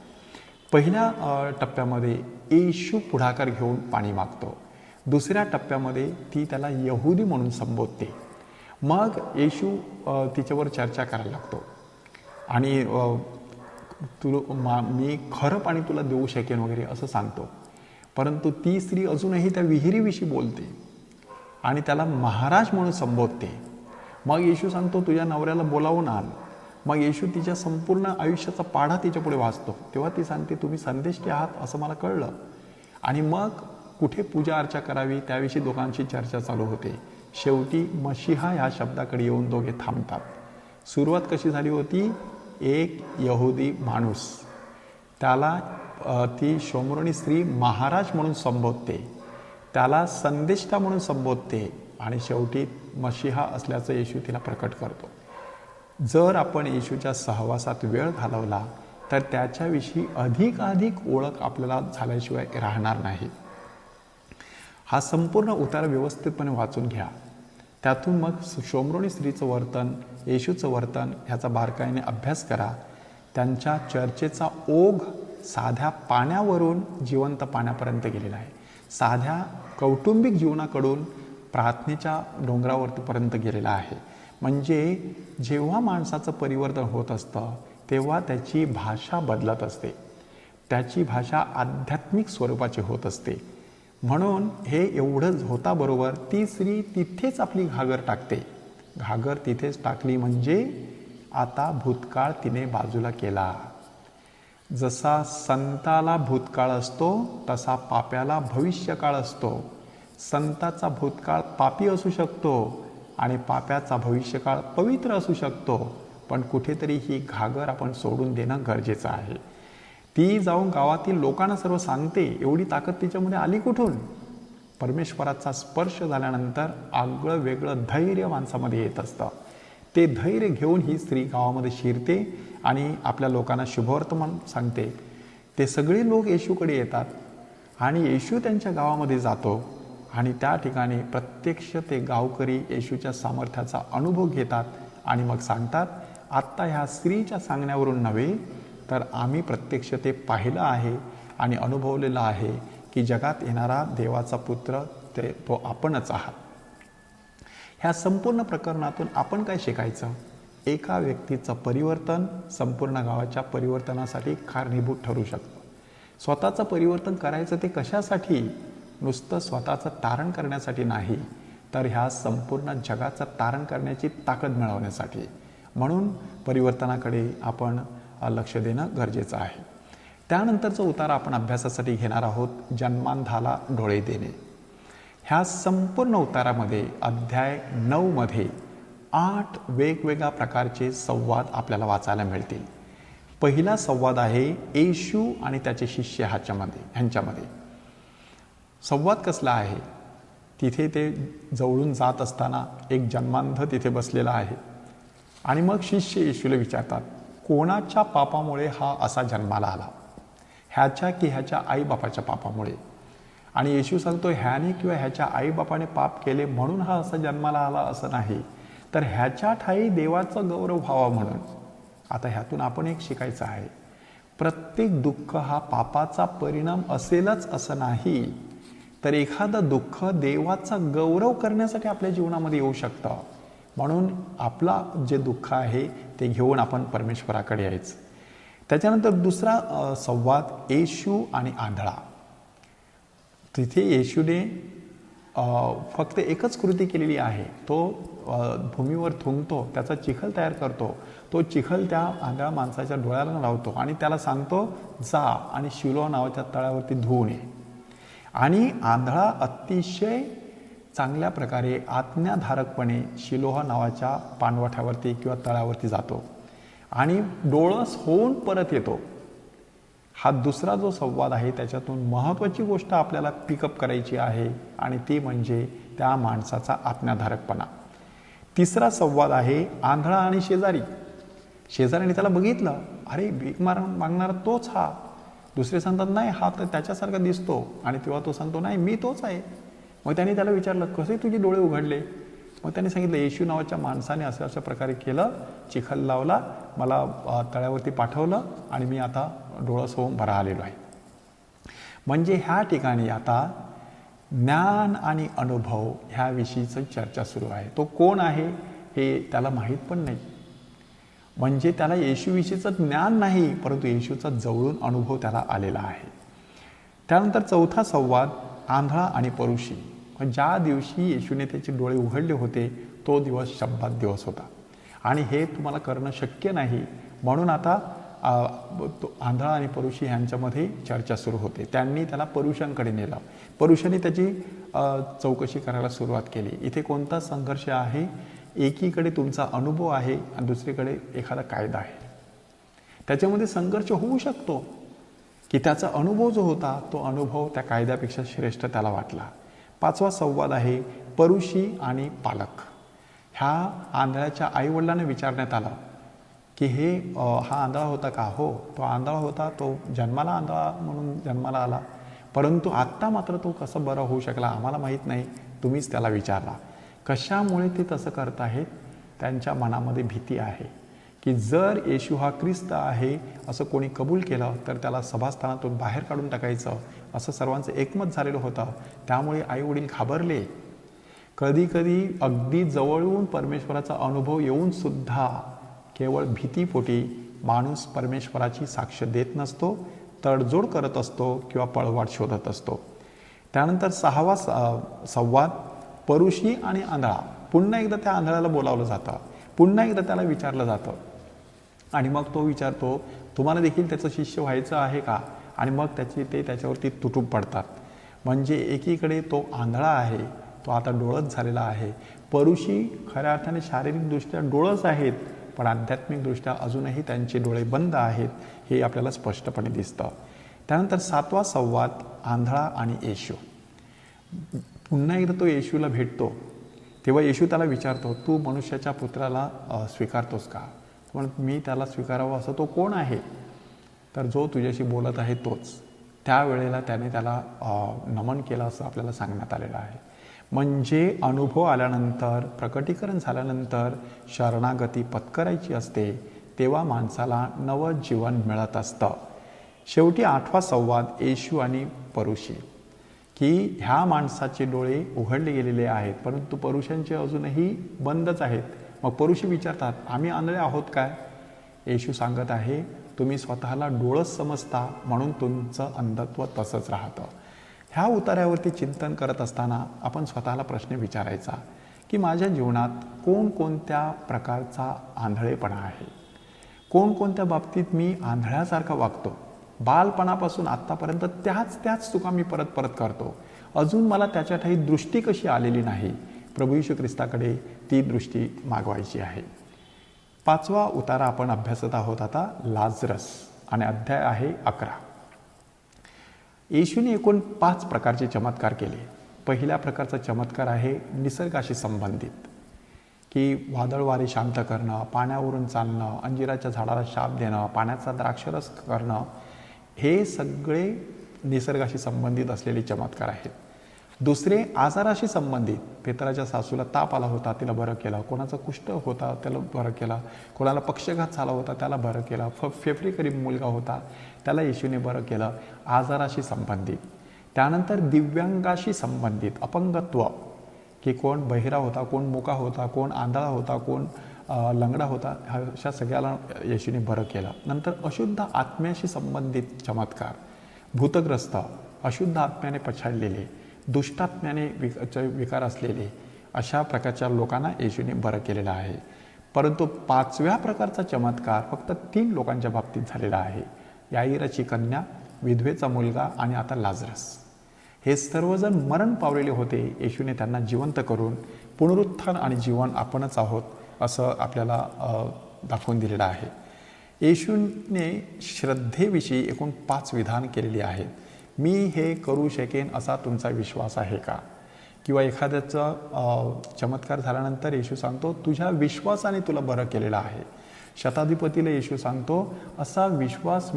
पहिल्या टप्प्यामध्ये येशू पुढाकार घेऊन पाणी मागतो. दुसऱ्या टप्प्यामध्ये ती त्याला यहुदी म्हणून संबोधते. मग येशू तिच्यावर चर्चा करायला लागतो आणि मी खरं पाणी तुला देऊ शकेन वगैरे असं सांगतो. परंतु ती स्त्री अजूनही त्या विहिरीविषयी बोलते आणि त्याला महाराज म्हणून संबोधते. मग येशू सांगतो तुझ्या नवऱ्याला बोलावून आण. मग येशू तिच्या संपूर्ण आयुष्याचा पाढा तिच्यापुढे वाचतो. तेव्हा ती सांगते तुम्ही संदेष्टी आहात असं मला कळलं. आणि मग कुठे पूजा अर्चा करावी त्याविषयी दोघांची चर्चा चालू होते. शेवटी मशिहा ह्या शब्दाकडे येऊन दोघे थांबतात. सुरुवात कशी झाली होती? एक यहुदी माणूस, त्याला ती शोम्रोनी स्त्री महाराज म्हणून संबोधते. त्याला संदेष्टा म्हणून संबोधते आणि शेवटी मशिहा असल्याचं येशू तिला प्रकट करतो. जर आपण येशूच्या सहवासात वेळ घालवला तर त्याच्याविषयी अधिकाधिक ओळख आपल्याला झाल्याशिवाय राहणार नाही. हा संपूर्ण उतारा व्यवस्थितपणे वाचून घ्या. त्यातून मग शोमरोनी स्त्रीचं वर्तन, येशूचं वर्तन ह्याचा बारकाईने अभ्यास करा. त्यांच्या चर्चेचा ओघ साध्या पाण्यावरून जिवंत पाण्यापर्यंत गेलेला आहे. साध्या कौटुंबिक जीवनाकडून प्रार्थनेच्या डोंगरावरतीपर्यंत गेलेला आहे. म्हणजे जेव्हा माणसाचं परिवर्तन होत असतं तेव्हा त्याची भाषा बदलत असते. त्याची भाषा आध्यात्मिक स्वरूपाची होत असते. म्हणून हे एवढंच होताबरोबर ती स्त्री तिथेच आपली घागर टाकते. घागर तिथेच टाकली म्हणजे आता भूतकाळ तिने बाजूला केला. जसा संताला भूतकाळ असतो तसा पाप्याला भविष्यकाळ असतो. संताचा भूतकाळ पापी असू शकतो आणि पाप्याचा भविष्यकाळ पवित्र असू शकतो. पण कुठेतरी ही घागर आपण सोडून देणं गरजेचं आहे. ती जाऊन गावातील लोकांना सर्व सांगते. एवढी ताकद तिच्यामध्ये आली कुठून? परमेश्वराचा स्पर्श झाल्यानंतर आगळं वेगळं धैर्य माणसामध्ये येत असतं. ते धैर्य घेऊन ही स्त्री गावामध्ये शिरते आणि आपल्या लोकांना शुभवर्तमान सांगते. ते सगळे लोक येशूकडे येतात आणि येशू त्यांच्या गावामध्ये जातो आणि त्या ठिकाणी प्रत्यक्ष ते गावकरी येशूच्या सामर्थ्याचा अनुभव घेतात आणि मग सांगतात, आत्ता ह्या स्त्रीच्या सांगण्यावरून नव्हे तर आम्ही प्रत्यक्ष ते पाहिलं आहे आणि अनुभवलेलं आहे की जगात येणारा देवाचा पुत्र तो आपणच आहात. ह्या संपूर्ण प्रकरणातून आपण काय शिकायचं? एका व्यक्तीचं परिवर्तन संपूर्ण गावाच्या परिवर्तनासाठी कारणीभूत ठरू शकतं. स्वतःचं परिवर्तन करायचं ते कशासाठी? नुसतं स्वतःचं तारण करण्यासाठी नाही, तर ह्या संपूर्ण जगाचं तारण करण्याची ताकद मिळवण्यासाठी. म्हणून परिवर्तनाकडे आपण लक्ष देणं गरजेचं आहे. त्यानंतरचा उतारा आपण अभ्यासासाठी घेणार आहोत, जन्मांधाला डोळे देणे. ह्या संपूर्ण उतारामध्ये अध्याय 9 मध्ये 8 वेगवेगळ्या प्रकारचे संवाद आपल्याला वाचायला मिळतील. पहिला संवाद आहे येशू आणि त्याचे शिष्य ह्यांच्यामध्ये. संवाद कसला आहे? तिथे ते जवळून जात असताना एक जन्मांध तिथे बसलेला आहे आणि मग शिष्य येशूला विचारतात, कोणाच्या पापामुळे हा असा जन्माला आला? ह्याच्या की ह्याच्या आईबापाच्या पापामुळे? आणि येशू सांगतो, ह्याने किंवा ह्याच्या आईबापाने पाप केले म्हणून हा असा जन्माला आला असं नाही, तर ह्याच्या ठायी देवाचं गौरव व्हावा म्हणून. आता ह्यातून आपण एक शिकायचं आहे, प्रत्येक दुःख हा पापाचा परिणाम असेलच असं नाही, तर एखादं दुःख देवाचा गौरव करण्यासाठी आपल्या जीवनामध्ये येऊ शकतं. म्हणून आपला जे दुःख आहे ते घेऊन आपण परमेश्वराकडे यायचं. त्याच्यानंतर दुसरा संवाद येशू आणि आंधळा. तिथे येशूने फक्त एकच कृती केलेली आहे. तो भूमीवर थुंकतो, त्याचा चिखल तयार करतो. तो चिखल त्या आंधळ्या माणसाच्या डोळ्याला लावतो आणि त्याला सांगतो, जा आणि शिलोह नावाच्या तळ्यावरती धुवून ये. आणि आंधळा अतिशय चांगल्या प्रकारे आज्ञाधारकपणे शिलोह नावाच्या पाणवठ्यावरती किंवा तळ्यावरती जातो आणि डोळस होऊन परत येतो. हा दुसरा जो संवाद आहे त्याच्यातून महत्त्वाची गोष्ट आपल्याला पिकअप करायची आहे आणि ती म्हणजे त्या माणसाचा आज्ञाधारकपणा. तिसरा संवाद आहे आंधळा आणि शेजारी. शेजाऱ्याने त्याला बघितलं, अरे भीक मागणारा तोच हा. दुसरे सांगतात, नाही हा तर त्याच्यासारखा दिसतो. आणि तेव्हा तो सांगतो, नाही मी तोच आहे. मग त्याने त्याला विचारलं, कसे तुझे डोळे उघडले? मग त्याने सांगितलं, येशू नावाच्या माणसाने अशा अशा प्रकारे केलं, चिखल लावला, मला तळ्यावरती पाठवलं आणि मी आता डोळस होऊन बरा आलेलो आहे. म्हणजे ह्या ठिकाणी आता ज्ञान आणि अनुभव ह्याविषयीची चर्चा सुरू आहे. तो कोण आहे हे त्याला माहीत पण नाही. म्हणजे त्याला येशूविषयीचं ज्ञान नाही, परंतु येशूचा जवळून अनुभव त्याला आलेला आहे. त्यानंतर चौथा संवाद आंधळा आणि परुषी. ज्या दिवशी येशूने त्याचे डोळे उघडले होते तो दिवस शब्बात दिवस होता आणि हे तुम्हाला करणं शक्य नाही. म्हणून आता आंधळा आणि परुषी ह्यांच्यामध्ये चर्चा सुरू होते. त्यांनी त्याला परुषांकडे नेलं. परुषांनी त्याची चौकशी करायला सुरुवात केली. इथे कोणता संघर्ष आहे? एकीकडे तुमचा अनुभव आहे आणि दुसरीकडे एखादा कायदा आहे. त्याच्यामध्ये संघर्ष होऊ शकतो की त्याचा अनुभव जो होता तो अनुभव त्या कायद्यापेक्षा श्रेष्ठ त्याला वाटला. 5वा संवाद आहे परुषी आणि पालक. ह्या आंधळ्याच्या आईवडिलांना विचारण्यात आलं की हा आंधळा होता का? हो, तो आंधळा होता, तो जन्माला आंधळा म्हणून जन्माला आला, परंतु आत्ता मात्र तो कसं बरं होऊ शकला आम्हाला माहीत नाही, तुम्हीच त्याला विचारला. कशामुळे ते तसं करत आहेत? त्यांच्या मनामध्ये भीती आहे की जर येशू हा ख्रिस्त आहे असं कोणी कबूल केलं तर त्याला सभास्थानातून बाहेर काढून टाकायचं, असं सर्वांचं एकमत झालेलं होतं. त्यामुळे आईवडील घाबरले. कधीकधी अगदी जवळून परमेश्वराचा अनुभव येऊन सुद्धा केवळ भीतीपोटी माणूस परमेश्वराची साक्ष देत नसतो, तडजोड करत असतो किंवा पळवाट शोधत असतो. त्यानंतर 6वा संवाद परुषी आणि आंधळा. पुन्हा एकदा त्या आंधळ्याला बोलावलं जातं, पुन्हा एकदा त्याला विचारलं जातं आणि मग तो विचारतो तुम्हाला देखील त्याचं शिष्य व्हायचं आहे का? आणि मग ते त्याच्यावरती तुटून पडतात. म्हणजे एकीकडे तो आंधळा आहे, तो आता डोळस झालेला आहे. परुषी खऱ्या अर्थाने शारीरिकदृष्ट्या डोळस आहेत, पण आध्यात्मिकदृष्ट्या अजूनही त्यांचे डोळे बंद आहेत, हे आपल्याला स्पष्टपणे दिसतं. त्यानंतर 7वा संवाद आंधळा आणि येशू. पुन्हा एकदा तो येशूला भेटतो, तेव्हा येशू त्याला विचारतो तू मनुष्याच्या पुत्राला स्वीकारतोस का? पण मी त्याला स्वीकारावं असं तो कोण आहे? तर जो तुझ्याशी बोलत आहे तोच. त्यावेळेला त्याने त्याला नमन केलं असं आपल्याला सांगण्यात आलेलं आहे. म्हणजे अनुभव आल्यानंतर, प्रकटीकरण झाल्यानंतर शरणागती पत्करायची असते, तेव्हा माणसाला नवं जीवन मिळत असतं. शेवटी 8वा संवाद येशू आणि परुषी, की ह्या माणसाचे डोळे उघडले गेलेले आहेत परंतु परुषांचे अजूनही बंदच आहेत. मग परुषी विचारतात आम्ही आंधळे आहोत काय? येशू सांगत आहे तुम्ही स्वतःला डोळस समजता म्हणून तुमचं अंधत्व तसंच राहतं. ह्या उतार्यावरती चिंतन करत असताना आपण स्वतःला प्रश्न विचारायचा की माझ्या जीवनात कोणकोणत्या प्रकारचा आंधळेपणा आहे, कोणकोणत्या बाबतीत मी आंधळ्यासारखा वागतो. बालपणापासून आत्तापर्यंत त्याच चुका मी परत परत करतो. अजून मला त्याच्या ठाई दृष्टी कशी आलेली नाही. प्रभू येशू ख्रिस्ताकडे ती दृष्टी मागवायची आहे. 5वा उतारा आपण अभ्यासत आहोत आता, लाजरस, आणि अध्याय आहे 11. येशूने एकूण 5 प्रकारचे चमत्कार केले. पहिल्या प्रकारचा चमत्कार आहे निसर्गाशी संबंधित, की वादळ वारे शांत करणं, पाण्यावरून चालणं, अंजिराच्या झाडाला शाप देणं, पाण्याचा द्राक्षरस करणं, हे सगळे निसर्गाशी संबंधित असलेले चमत्कार आहेत. दुसरे आजाराशी संबंधित, पेत्राच्या सासूला ताप आला होता, तिला बरं केलं. कोणाचा कुष्ठ होता त्याला बरं केलं. कोणाला पक्षघात झाला होता त्याला बरं केलं. फेफरेकरी मुलगा होता त्याला येशूने बरं केलं. आजाराशी संबंधित. त्यानंतर दिव्यांगाशी संबंधित, अपंगत्व, की कोण बहिरा होता, कोण मुका होता, कोण आंधळा होता, कोण लंगडा होता, अशा सगळ्याला येशूने बरं केलं. नंतर अशुद्ध आत्म्याशी संबंधित चमत्कार, भूतग्रस्त, अशुद्ध आत्म्याने पछाडलेले, दुष्टात्म्याने विकार असलेले, अशा प्रकारच्या लोकांना येशूने बरं केलेलं आहे. परंतु 5व्या प्रकारचा चमत्कार फक्त 3 लोकांच्या बाबतीत झालेला आहे. याईराची कन्या, विधवेचा मुलगा आणि आता लाजरस. हे सर्वजण मरण पावलेले होते. येशूने त्यांना जिवंत करून पुनरुत्थान आणि जीवन आपणच आहोत असं आपल्याला दाखवून दिलेलं आहे. येशूने श्रद्धेविषयी एकूण 5 विधान केलेली आहेत. मी हे करू शकेन असा तुमचा विश्वास आहे का? किंवा एखाद्याचा चमत्कार झाल्यानंतर येशू सांगतो तुझ्या विश्वासाने तुला बरं केलेलं आहे. शताधिपतीला येशू सांगतो असा विश्वास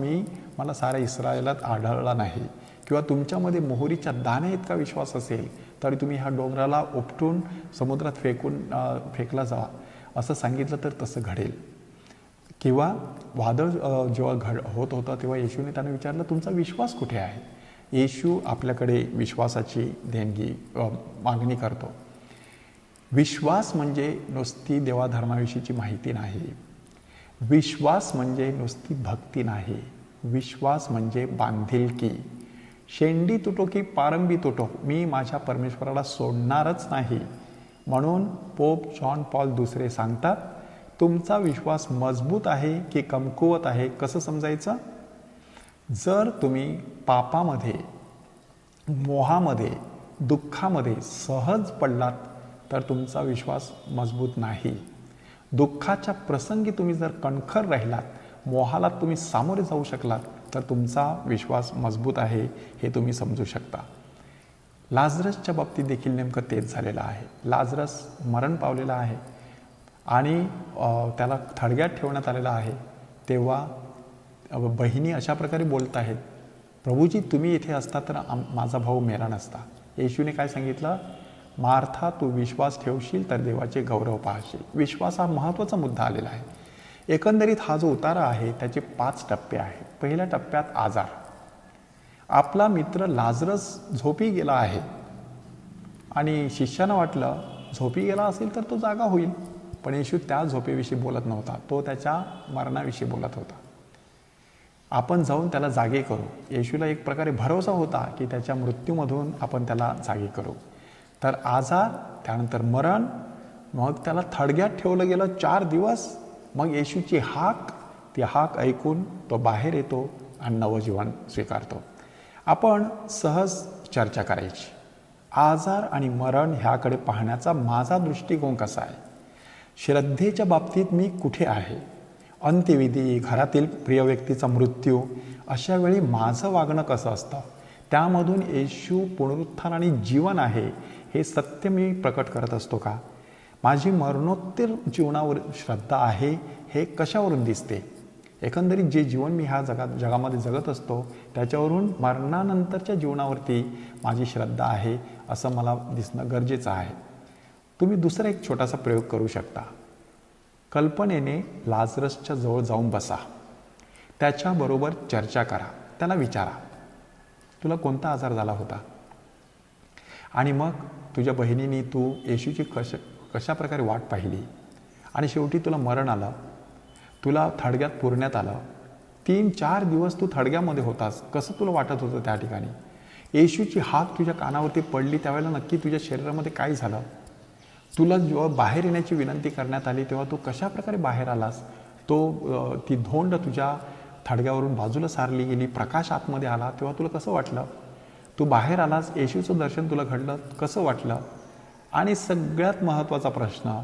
मला साऱ्या इस्रायलात आढळला नाही. किंवा तुमच्यामध्ये मोहरीच्या दाण्या इतका विश्वास असेल तरी तुम्ही ह्या डोंगराला उपटून समुद्रात फेकला जा असं सांगितलं तर तसं घडेल. किंवा वादळ जेव्हा होत होतं तेव्हा येशूने त्यांना विचारलं तुमचा विश्वास कुठे आहे? येशू आपल्याकडे विश्वासाची देणगी मागणी करतो. विश्वास म्हणजे नुसती देवाधर्माविषयीची माहिती नाही. विश्वास म्हणजे नुसती भक्ती नाही. विश्वास म्हणजे बांधिलकी. शेंडी तुटो की पारंबी तुटो, मी माझ्या परमेश्वराला सोडणारच नाही. म्हणून पोप जॉन पॉल II सांगतात तुमचा विश्वास मजबूत आहे की कमकुवत आहे कसं समजायचं? जर तुम्ही पापामध्ये, मोहामध्ये, दुःखामध्ये सहज पडलात तर तुमचा विश्वास मजबूत नाही. दुःखाच्या प्रसंगी तुम्ही जर कणखर राहिलात, मोहाला तुम्ही सामोरे जाऊ शकलात तर तुमचा विश्वास मजबूत आहे हे तुम्ही समजू शकता. लाजरसच्या बाबतीत देखील नेमकं तेच झालेलं आहे. लाजरस मरण पावलेला आहे आणि त्याला थडग्यात ठेवण्यात आलेलं आहे. तेव्हा बहिणी अशा प्रकारे बोलत आहेत, प्रभूजी तुम्ही इथे असता तर माझा भाऊ मेला नसता. येशूने काय सांगितलं, मार्था तू विश्वास ठेवशील तर देवाचे गौरव पाहशील. विश्वास हा महत्त्वाचा मुद्दा आलेला आहे. एकंदरीत हा जो उतारा आहे त्याचे 5 टप्पे आहेत. पहिल्या टप्प्यात आजार. आपला मित्र लाजरस झोपी गेला आहे आणि शिष्यानं वाटलं झोपी गेला असेल तर तो जागा होईल, पण येशू त्या झोपेविषयी बोलत नव्हता, तो त्याच्या मरणाविषयी बोलत होता. आपण जाऊन त्याला जागे करू. येशूला एक प्रकारे भरोसा होता की त्याच्या मृत्यूमधून आपण त्याला जागे करू. तर आजार, त्यानंतर मरण, मग त्याला थडग्यात ठेवलं गेलं 4 दिवस. मग येशूची हाक, ती हाक ऐकून तो बाहेर येतो आणि नवजीवन स्वीकारतो. आपण सहज चर्चा करायची. आजार आणि मरण ह्याकडे पाहण्याचा माझा दृष्टिकोन कसा आहे? श्रद्धेच्या बाबतीत मी कुठे आहे? अंत्यविधी, घरातील प्रिय व्यक्तीचा मृत्यू, अशा वेळी माझं वागणं कसं असतं? त्यामधून येशू पुनरुत्थान आणि जीवन आहे हे सत्य मी प्रकट करत असतो का? माझी मरणोत्तर जीवनावर श्रद्धा आहे हे कशावरून दिसते? एकंदरीत जे जीवन मी ह्या जगामध्ये जगत असतो त्याच्यावरून मरणानंतरच्या जीवनावरती माझी श्रद्धा आहे असं मला दिसणं गरजेचं आहे. तुम्ही दुसरा एक छोटासा प्रयोग करू शकता. कल्पनेने लाजरसच्या जवळ जाऊन बसा, त्याच्याबरोबर चर्चा करा, त्याला विचारा तुला कोणता आजार झाला होता, आणि मग तुझ्या बहिणीने तू येशूची कशा प्रकारे वाट पाहिली आणि शेवटी तुला मरण आलं, तुला थडग्यात पुरण्यात आलं. 3-4 दिवस तू थडग्यामध्ये होतास, कसं तुला वाटत होतं त्या ठिकाणी? येशूची हाक तुझ्या कानावरती पडली त्यावेळेला नक्की तुझ्या शरीरामध्ये काय झालं? तुला जेव्हा बाहेर येण्याची विनंती करण्यात आली तेव्हा तू कशा प्रकारे बाहेर आलास? ती धोंड तुझ्या थडग्यावरून बाजूला सारली गेली, प्रकाश आतमध्ये आला, तेव्हा तुला कसं वाटलं? तू बाहेर आलास, येशूचं दर्शन तुला घडलं, कसं वाटलं? आणि सगळ्यात महत्त्वाचा प्रश्न,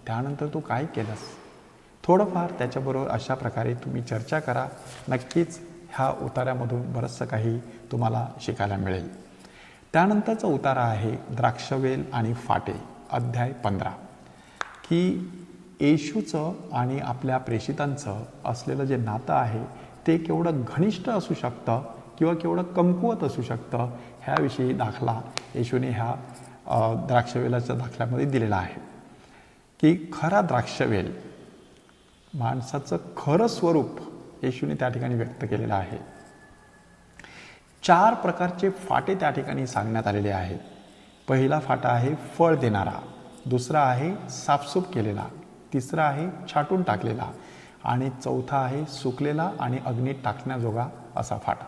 त्यानंतर तू काय केलंस? थोडंफार त्याच्याबरोबर अशा प्रकारे तुम्ही चर्चा करा. नक्कीच ह्या उतार्यामधून बरंचसं काही तुम्हाला शिकायला मिळेल. त्यानंतरचा उतारा आहे द्राक्षवेल आणि फाटे, अध्याय 15, की येशूचं आणि आपल्या प्रेषितांचं असलेलं जे नातं आहे ते केवढं घनिष्ठ असू शकतं किंवा केवढं कमकुवत असू शकतं ह्याविषयी दाखला येशूने ह्या द्राक्षवेलाच्या दाखल्यामध्ये दिलेला आहे. की खरा द्राक्षवेल, माणसाचं खरं स्वरूप येशूने त्या ठिकाणी व्यक्त केलेलं आहे. 4 प्रकारचे फाटे त्या ठिकाणी सांगण्यात आलेले आहेत. पहिला फाटा आहे फळ देणारा, दुसरा आहे साफसूफ केलेला, तिसरा आहे छाटून टाकलेला आणि चौथा आहे सुकलेला आणि अग्नीत टाकण्याजोगा असा फाटा.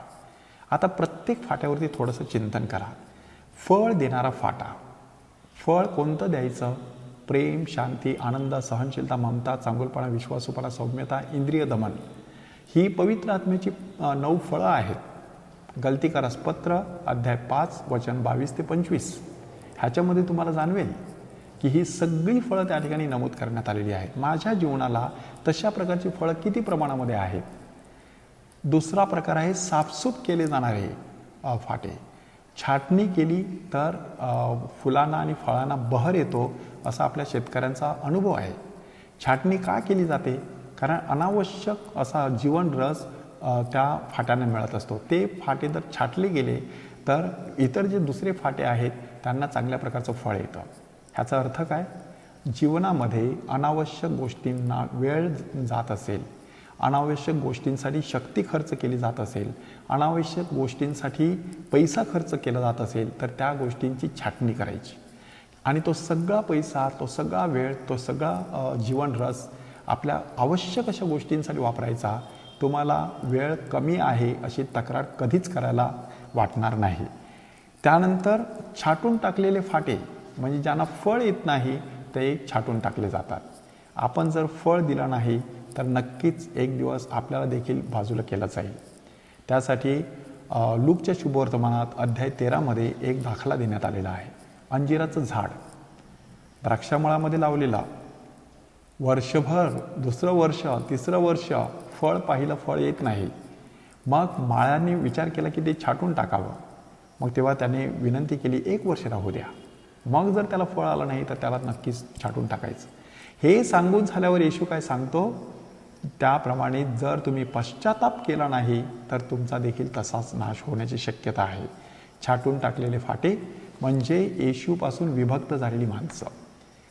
आता प्रत्येक फाट्यावरती थोडंसं चिंतन करा. फळ देणारा फाटा, फळ कोणतं द्यायचं? प्रेम, शांती, आनंद, सहनशीलता, ममता, चांगुलपणा, विश्वासूपणा, सौम्यता, इंद्रिय दमन, ही पवित्र आत्म्याची 9 फळं आहेत. गलतीकारस पत्र अध्याय 5 वचन 22 ते 25 ह्याच्यामध्ये तुम्हाला जाणवेल की ही सगळी फळं त्या ठिकाणी नमूद करण्यात आलेली आहेत. माझ्या जीवनाला तशा प्रकारची फळं किती प्रमाणामध्ये आहेत? दुसरा प्रकार आहे साफसूफ केले जाणारे फाटे. छाटणी केली तर फुलांना आणि फळांना बहर येतो असा आपल्या शेतकऱ्यांचा अनुभव आहे. छाटणी का केली जाते? कारण अनावश्यक असा जीवन रस त्या फाट्याने मिळत असतो. ते फाटे जर छाटले गेले तर इतर जे दुसरे फाटे आहेत त्यांना चांगल्या प्रकारचं फळ येतं. ह्याचा अर्थ काय? जीवनामध्ये अनावश्यक गोष्टींना वेळ जात असेल, अनावश्यक गोष्टींसाठी शक्ती खर्च केली जात असेल, अनावश्यक गोष्टींसाठी पैसा खर्च केला जात असेल तर त्या गोष्टींची छाटणी करायची आणि तो सगळा पैसा, तो सगळा वेळ, तो सगळा जीवन रस आपल्या आवश्यक अशा गोष्टींसाठी वापरायचा. तुम्हाला वेळ कमी आहे अशी तक्रार कधीच करायला वाटणार नाही. त्यानंतर छाटून टाकलेले फाटे म्हणजे ज्यांना फळ येत नाही ते छाटून टाकले जातात. आपण जर फळ दिलं नाही तर नक्कीच एक दिवस आपल्याला देखील बाजूला केलं जाईल. त्यासाठी लूकच्या शुभवर्तमानात अध्याय 13 एक दाखला देण्यात आलेला आहे. अंजिराचं झाड द्राक्षामळामध्ये लावलेला, वर्षभर, दुसरं वर्ष, तिसरं वर्ष फळ पाहिलं, फळ येत नाही. मग माळ्यांनी विचार केला की ते छाटून टाकावं. मग तेव्हा त्याने विनंती केली, 1 वर्ष राहू द्या, मग जर त्याला फळ आलं नाही तर त्याला नक्कीच छाटून टाकायचं. हे सांगून झाल्यावर येशू काय सांगतो, त्याप्रमाणे जर तुम्ही पश्चाताप केला नाही तर तुमचा देखील तसाच नाश होण्याची शक्यता आहे. छाटून टाकलेले फाटे म्हणजे येशूपासून विभक्त झालेली माणसं.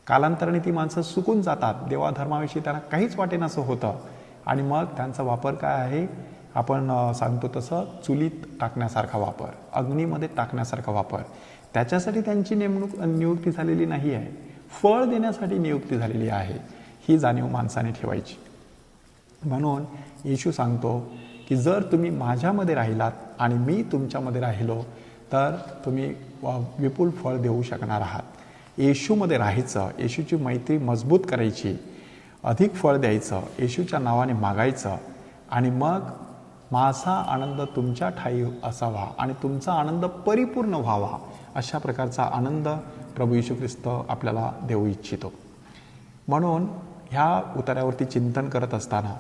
कालांतराने ती माणसं सुकून जातात, देवाधर्माविषयी त्यांना काहीच वाटेनासं होतं आणि मग त्यांचा वापर काय आहे, आपण सांगतो तसं चुलीत टाकण्यासारखा वापर, अग्नीमध्ये टाकण्यासारखा वापर. त्याच्यासाठी त्यांची नियुक्ती झालेली नाही आहे, फळ देण्यासाठी नियुक्ती झालेली आहे. ही जाणीव माणसाने ठेवायची. म्हणून येशू सांगतो की जर तुम्ही माझ्यामध्ये राहिलात आणि मी तुमच्यामध्ये राहिलो तर तुम्ही विपुल फळ देऊ शकणार आहात. येशूमध्ये राहायचं, येशूची मैत्री मजबूत करायची, अधिक फळ द्यायचं, येशूच्या नावाने मागायचं आणि मग माझा आनंद तुमच्या ठायी असावा आणि तुमचा आनंद परिपूर्ण व्हावा, अशा प्रकारचा आनंद प्रभू येशू ख्रिस्त आपल्याला देऊ इच्छितो. म्हणून ह्या उतार्यावरती चिंतन करत असताना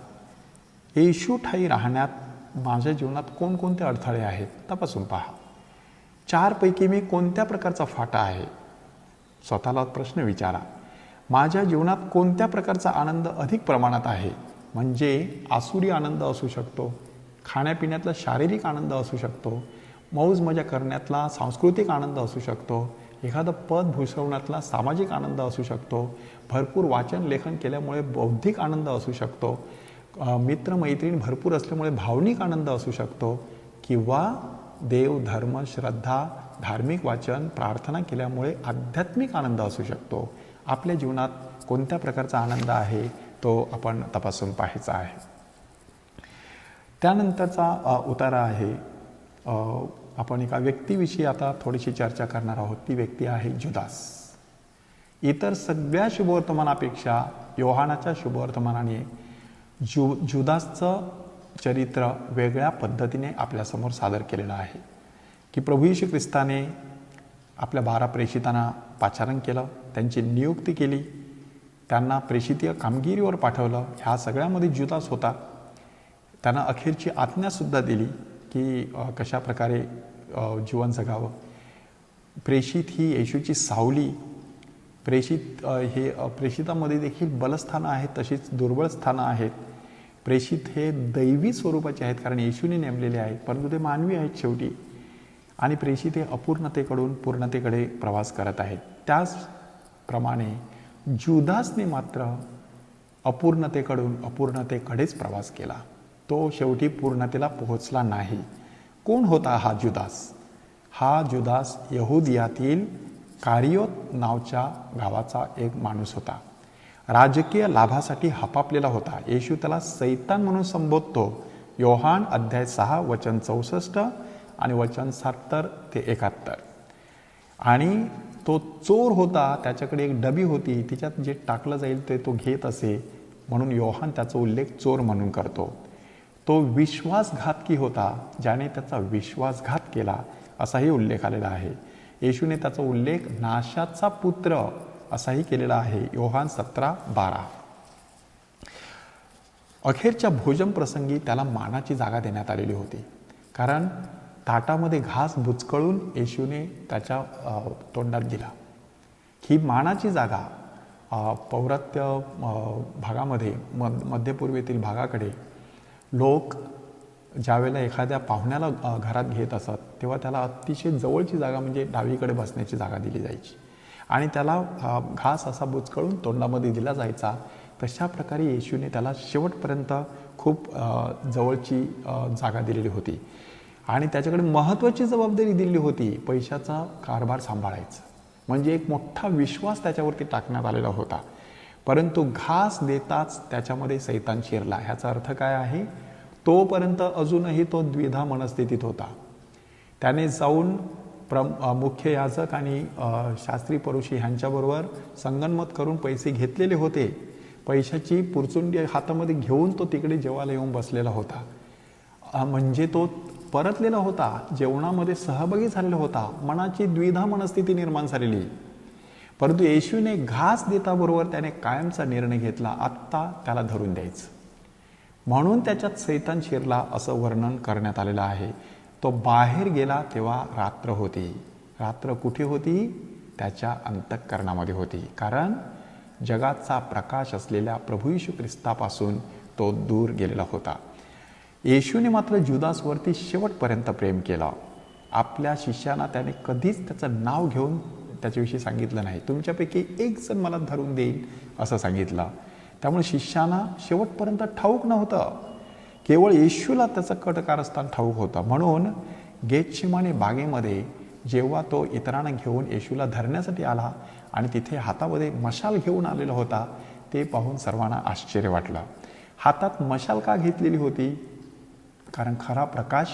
येशू ठायी राहण्यात माझ्या जीवनात कोणकोणते अडथळे आहेत तपासून पहा. 4 पैकी मी कोणत्या प्रकारचा फाटा आहे, स्वतःला प्रश्न विचारा. माझ्या जीवनात कोणत्या प्रकारचा आनंद अधिक प्रमाणात आहे, म्हणजे आसुरी आनंद असू शकतो, खाण्यापिण्यातला शारीरिक आनंद असू शकतो, मौज मजा करण्यातला सांस्कृतिक आनंद असू शकतो, एखादं पद भूषवण्यातला सामाजिक आनंद असू शकतो, भरपूर वाचन लेखन केल्यामुळे बौद्धिक आनंद असू शकतो, मित्रमैत्रिणी भरपूर असल्यामुळे भावनिक आनंद असू शकतो, किंवा देव धर्म श्रद्धा धार्मिक वाचन प्रार्थना केल्यामुळे आध्यात्मिक आनंद असू शकतो. आपल्या जीवनात कोणत्या प्रकारचा आनंद आहे तो आपण तपासून पाहायचा आहे. त्यानंतरचा उतारा आहे, आपण एका व्यक्तीविषयी आता थोडीशी चर्चा करणार आहोत. ती व्यक्ती आहे जुदास. इतर सगळ्या शुभवर्तमानापेक्षा योहानाच्या शुभवर्तमानाने जुदासचं चरित्र वेगळ्या पद्धतीने आपल्यासमोर सादर केलेलं आहे की प्रभू येशू ख्रिस्ताने आपल्या 12 प्रेषितांना पाचारण केलं, त्यांची नियुक्ती केली, त्यांना प्रेषितीय कामगिरीवर पाठवलं. ह्या सगळ्यामध्ये जुदास होता. त्यांना अखेरची आज्ञासुद्धा दिली की कशा प्रकारे जीवन जगावं. प्रेषित ही येशूची सावली. प्रेषितामध्ये देखील बलस्थानं आहेत, तशीच दुर्बल स्थानं आहेत. प्रेषित हे दैवी स्वरूपाचे आहेत कारण येशूने नेमलेले आहेत, परंतु ते मानवी आहेत शेवटी. आणि प्रेषित हे अपूर्णतेकडून पूर्णतेकडे प्रवास करत आहेत. त्याचप्रमाणे जुदासने मात्र अपूर्णतेकडून अपूर्णतेकडेच प्रवास केला. तो शेवटी पूर्णतेला पोहोचला नाही. कोण होता हा जुदास? हा जुदास यहुदियातील कारियोत नावच्या गावाचा एक माणूस होता. राजकीय लाभासाठी हपापलेला होता. येशू त्याला सैतान म्हणून संबोधतो. योहान अध्याय 6 वचन 64 आणि वचन 70 ते 71. आणि तो चोर होता, त्याच्याकडे एक डबी होती, तिच्यात जे टाकलं जाईल ते तो घेत असे, म्हणून योहान त्याचा उल्लेख चोर म्हणून करतो. तो विश्वासघातकी होता, ज्याने त्याचा विश्वासघात केला असाही उल्लेख आलेला आहे. येशूने त्याचा उल्लेख नाशाचा पुत्र असाही केलेला आहे, योहान 17:12. अखेरच्या भोजन प्रसंगी त्याला मानाची जागा देण्यात आलेली होती, कारण ताटामध्ये घास बुचकळून येशूने त्याच्या तोंडात दिला. ही मानाची जागा पौरात्य भागामध्ये मध्यपूर्वेतील भागाकडे लोक ज्यावेळेला एखाद्या पाहुण्याला घरात घेत असत तेव्हा त्याला अतिशय जवळची जागा म्हणजे डावीकडे बसण्याची जागा दिली जायची आणि त्याला घास असा बुचकळून तोंडामध्ये दिला जायचा. तशा प्रकारे येशूने त्याला शेवटपर्यंत खूप जवळची जागा दिलेली होती आणि त्याच्याकडे महत्त्वाची जबाबदारी दिलेली होती, पैशाचा कारभार सांभाळायचा. म्हणजे एक मोठा विश्वास त्याच्यावरती टाकण्यात आलेला होता. परंतु घास देताच त्याच्यामध्ये सैतान शिरला. ह्याचा अर्थ काय आहे? तोपर्यंत अजूनही तो द्विधा मनस्थितीत होता. त्याने जाऊन मुख्य याजक आणि शास्त्री परुषी ह्यांच्याबरोबर संगनमत करून पैसे घेतलेले होते. पैशाची पुरचुंडी हातामध्ये घेऊन तो तिकडे जेवायला येऊन बसलेला होता. म्हणजे तो परतलेला होता, जेवणामध्ये सहभागी झालेला होता, मनाची द्विधा मनस्थिती निर्माण झालेली. परंतु येशूने घास देताबरोबर त्याने कायमचा निर्णय घेतला, आत्ता त्याला धरून द्यायचं. म्हणून त्याच्यात सैतान शिरला असं वर्णन करण्यात आलेलं आहे. तो बाहेर गेला तेव्हा रात्र होती. रात्र कुठे होती? त्याच्या अंतःकरणामध्ये होती. कारण जगाचा प्रकाश असलेल्या प्रभू येशू ख्रिस्तापासून तो दूर गेलेला होता. येशूने मात्र जुदासवरती शेवटपर्यंत प्रेम केलं. आपल्या शिष्यांना त्याने कधीच त्याचं नाव घेऊन त्याच्याविषयी सांगितलं नाही. तुमच्यापैकी एक जण मला धरून देईल असं सांगितलं. त्यामुळे शिष्यांना शेवटपर्यंत ठाऊक नव्हतं. केवळ येशूला त्याचं कट कारस्थान ठाऊक होतं. म्हणून गेतशेमाने बागेमध्ये जेव्हा तो इतरांना घेऊन येशूला धरण्यासाठी आला आणि तिथे हातामध्ये मशाल घेऊन आलेला होता, ते पाहून सर्वांना आश्चर्य वाटलं. हातात मशाल का घेतलेली होती? कारण खरा प्रकाश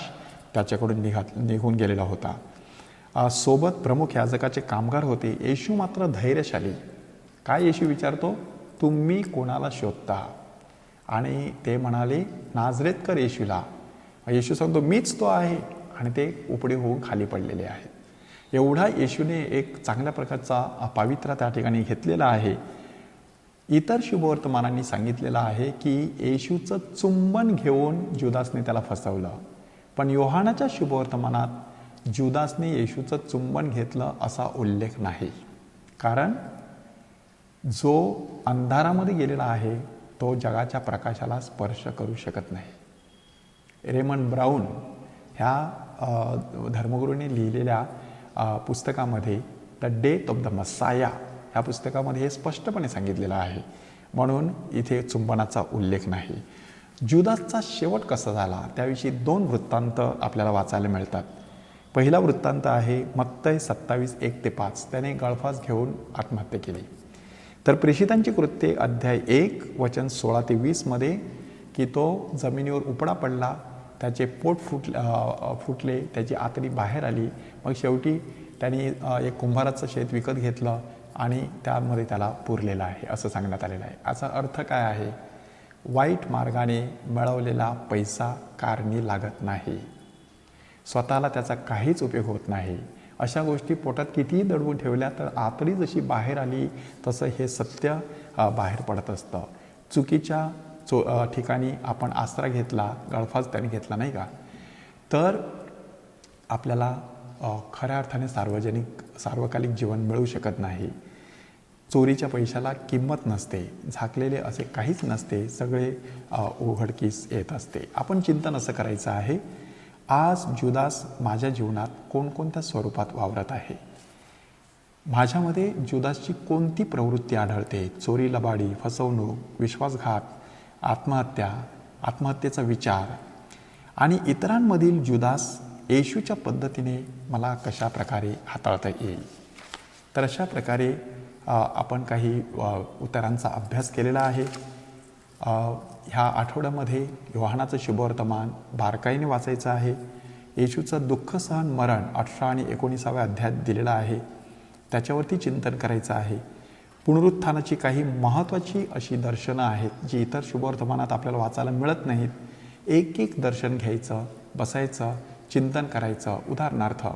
त्याच्याकडून निघून गेलेला होता. सोबत प्रमुख याजकाचे कामगार होते. येशू मात्र धैर्यशाली. काय येशू विचारतो? तुम्ही कोणाला शोधता? आणि ते म्हणाले, नाझरेतकर येशूला. येशू सांगतो, मीच तो आहे. आणि ते उपडे होऊन खाली पडलेले आहेत. एवढा येशूने एक चांगल्या प्रकारचा पावित्र्य त्या ठिकाणी घेतलेला आहे. इतर शुभवर्तमानांनी सांगितलेलं आहे की येशूचं चुंबन घेऊन जुदासने त्याला फसवलं. पण योहानाच्या शुभवर्तमानात जुदासने येशूचं चुंबन घेतलं असा उल्लेख नाही. कारण जो अंधारामध्ये गेलेला आहे तो जगाच्या प्रकाशाला स्पर्श करू शकत नाही. रेमंड ब्राऊन ह्या धर्मगुरूने लिहिलेल्या पुस्तकामध्ये the death of the Messiah ह्या पुस्तकामध्ये हे स्पष्टपणे सांगितलेलं आहे. म्हणून इथे चुंबनाचा उल्लेख नाही. जुदासचा शेवट कसा झाला त्याविषयी 2 वृत्तांत आपल्याला वाचायला मिळतात. पहिला वृत्तांत आहे मत्तय 27:1-5. त्याने गळफास घेऊन आत्महत्या केली. तर प्रेषितांची कृत्ये अध्याय 1 वचन 16-20 मध्ये की तो जमिनीवर उपडा पडला, त्याचे पोट फुटले, त्याची आतडी बाहेर आली. मग शेवटी त्यांनी एक कुंभाराचं शेत विकत घेतलं आणि त्यामध्ये त्याला पुरलेलं आहे असं सांगण्यात आलेलं आहे. याचा अर्थ काय आहे? वाईट मार्गाने मिळवलेला पैसा कारणी लागत नाही. स्वतःला त्याचा काहीच उपयोग होत नाही. अशा गोष्टी पोटात कितीही दडवून ठेवल्या तर आतडी जशी बाहेर आली तसं हे सत्य बाहेर पडत असतं. चुकीच्या ठिकाणी आपण आसरा घेतला, गळफास त्याने घेतला नाही का, तर आपल्याला खऱ्या अर्थाने सार्वकालिक जीवन मिळू शकत नाही. चोरीच्या पैशाला किंमत नसते, झाकलेले असे काहीच नसते, सगळे उघडकीस येत असते. आपण चिंतन असं करायचं आहे, आज जुदास माझ्या जीवनात कोणकोणत्या स्वरूपात वावरत आहे? माझ्यामध्ये जुदासची कोणती प्रवृत्ती आढळते? चोरी, लबाडी, फसवणूक, विश्वासघात, आत्महत्या, आत्महत्येचा विचार आणि इतरांमधील जुदास येशूच्या पद्धतीने मला कशा प्रकारे हाताळता येईल? तर अशा प्रकारे आपण काही उत्तरांचा अभ्यास केलेला आहे. ह्या आठवड्यामध्ये योहानाचं शुभवर्तमान बारकाईने वाचायचं आहे. येशूचं दुःख सहन मरण 18 आणि 19व्या अध्यायात दिलेलं आहे, त्याच्यावरती चिंतन करायचं आहे. पुनरुत्थानाची काही महत्त्वाची अशी दर्शनं आहेत जी इतर शुभवर्तमानात आपल्याला वाचायला मिळत नाहीत. एक एक दर्शन घ्यायचं, बसायचं, चिंतन करायचं. उदाहरणार्थ,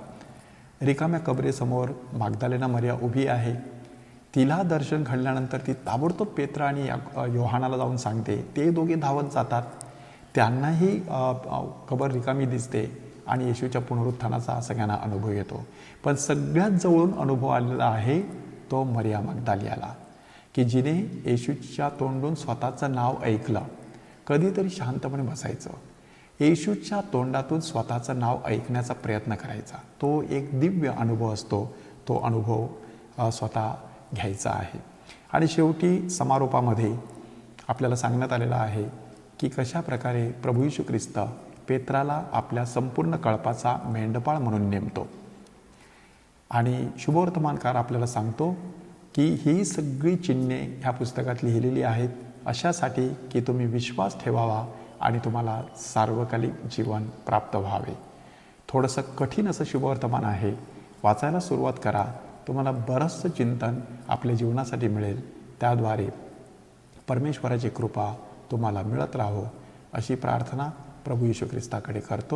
रिकाम्या कबरेसमोर मागदलेना मरिया उभी आहे. तिला दर्शन घडल्यानंतर ती ताबडतोब पेत्र आणि योहानाला जाऊन सांगते. ते दोघे धावत जातात. त्यांनाही कबर रिकामी दिसते आणि येशूच्या पुनरुत्थानाचा सगळ्यांना अनुभव येतो. पण सगळ्यात जवळून अनुभव आलेला आहे तो मरिया मगदलियाला, की जिने येशूच्या तोंडून स्वतःचं नाव ऐकलं. कधीतरी शांतपणे बसायचं, येशूच्या तोंडातून स्वतःचं नाव ऐकण्याचा प्रयत्न करायचा. तो एक दिव्य अनुभव असतो. तो अनुभव स्वतः घ्यायचा आहे. आणि शेवटी समारोपामध्ये आपल्याला सांगण्यात आलेलं आहे की कशा प्रकारे प्रभू येशू ख्रिस्त पेत्राला आपल्या संपूर्ण कळपाचा मेंढपाळ म्हणून नेमतो. आणि शुभवर्तमानकार आपल्याला सांगतो की ही सगळी चिन्हे ह्या पुस्तकात लिहिलेली आहेत अशासाठी की तुम्ही विश्वास ठेवावा आणि तुम्हाला सार्वकालिक जीवन प्राप्त व्हावे. थोडंसं कठीण असं शुभवर्तमान आहे, वाचायला सुरुवात करा. तुम्हाला बरंचसं चिंतन आपल्या जीवनासाठी मिळेल. त्याद्वारे परमेश्वराची कृपा तुम्हाला मिळत राहो अशी प्रार्थना प्रभू येशू ख्रिस्ताकडे करतो.